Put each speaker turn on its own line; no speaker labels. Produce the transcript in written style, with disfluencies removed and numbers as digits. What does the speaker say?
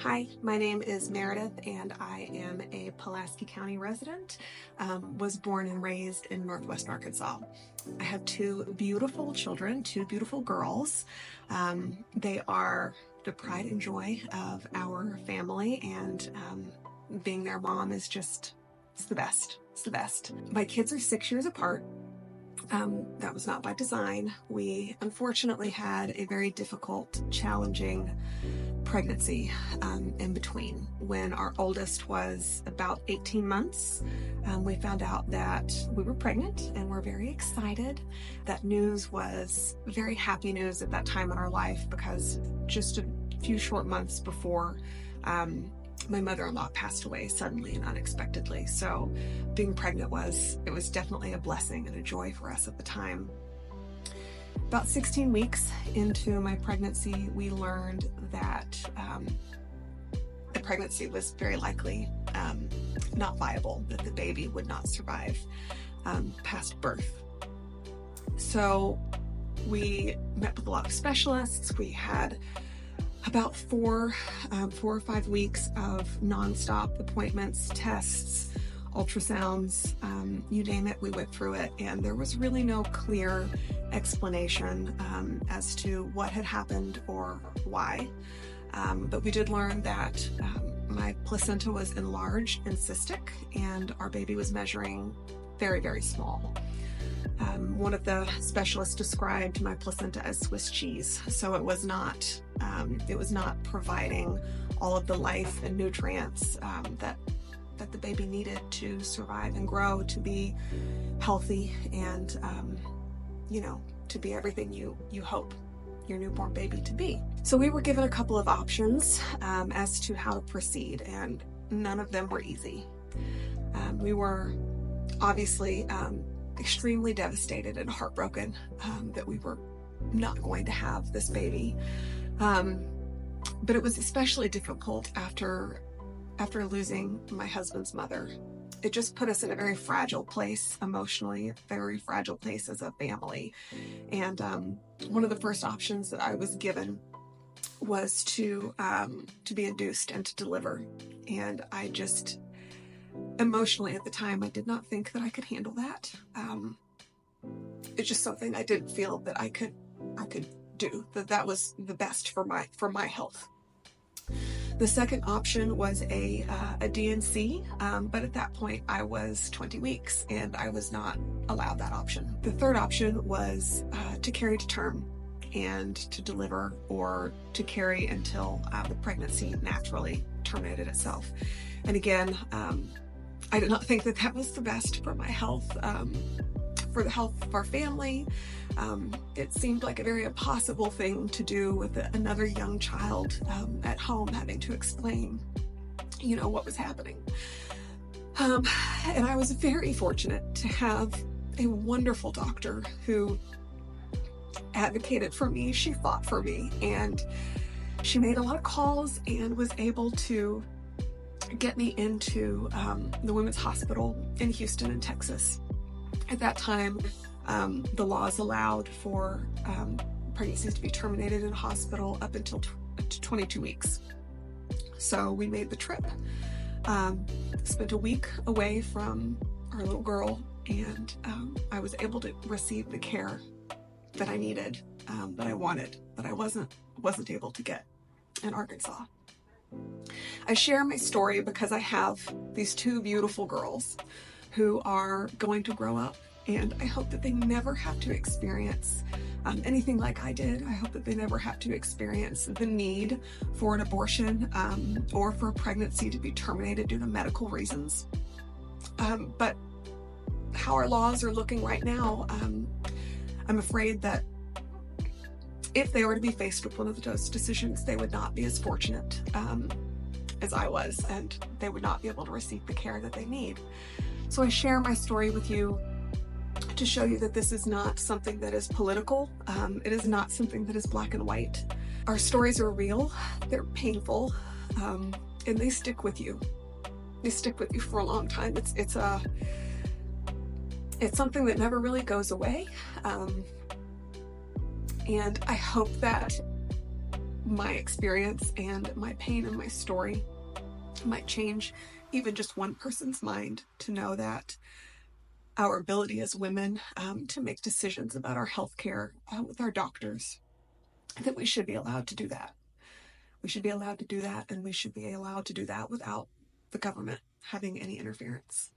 Hi, my name is Meredith and I am a Pulaski County resident. Was born and raised in Northwest Arkansas. I have two beautiful children, two beautiful girls. They are the pride and joy of our family, and being their mom is just, it's the best. It's the best. My kids are 6 years apart. That was not by design. We unfortunately had a very difficult, challenging pregnancy in between. When our oldest was about 18 months, we found out that we were pregnant and we're very excited. That news was very happy news at that time in our life, because just a few short months before, my mother-in-law passed away suddenly and unexpectedly. So being pregnant was definitely a blessing and a joy for us at the time. About 16 weeks into my pregnancy, we learned that the pregnancy was very likely not viable, that the baby would not survive past birth. So we met with a lot of specialists. We had about 4 or 5 weeks of nonstop appointments, tests, ultrasounds, you name it, we went through it, and there was really no clear explanation as to what had happened or why. But we did learn that my placenta was enlarged and cystic, and our baby was measuring very, very small. One of the specialists described my placenta as Swiss cheese, so it was not providing all of the life and nutrients that the baby needed to survive and grow, to be healthy, and to be everything you hope your newborn baby to be. So we were given a couple of options as to how to proceed, and none of them were easy. We were obviously extremely devastated and heartbroken that we were not going to have this baby. But it was especially difficult after losing my husband's mother. It just put us in a very fragile place emotionally, a very fragile place as a family. And one of the first options that I was given was to be induced and to deliver. And I just, emotionally at the time, I did not think that I could handle that. It's just something I didn't feel that I could do, that was the best for my health. The second option was a D&C, but at that point I was 20 weeks and I was not allowed that option. The third option was to carry to term and to deliver, or to carry until the pregnancy naturally terminated itself. And again, I did not think that was the best for my health, for the health of our family. It seemed like a very impossible thing to do with another young child at home, having to explain, what was happening. And I was very fortunate to have a wonderful doctor who advocated for me. She fought for me, and she made a lot of calls and was able to get me into the Women's Hospital in Houston, in Texas. At that time, the laws allowed for pregnancies to be terminated in a hospital up until 22 weeks. So we made the trip, spent a week away from our little girl, and I was able to receive the care that I needed, that I wanted, that I wasn't able to get in Arkansas. I share my story because I have these two beautiful girls who are going to grow up, and I hope that they never have to experience anything like I did. I hope that they never have to experience the need for an abortion or for a pregnancy to be terminated due to medical reasons. But how our laws are looking right now, I'm afraid that if they were to be faced with one of those decisions, they would not be as fortunate as I was, and they would not be able to receive the care that they need. So I share my story with you to show you that this is not something that is political. It is not something that is black and white. Our stories are real, they're painful, and they stick with you. They stick with you for a long time. It's something that never really goes away. And I hope that my experience and my pain and my story might change even just one person's mind to know that our ability as women to make decisions about our health care with our doctors, that we should be allowed to do that. We should be allowed to do that, and we should be allowed to do that without the government having any interference.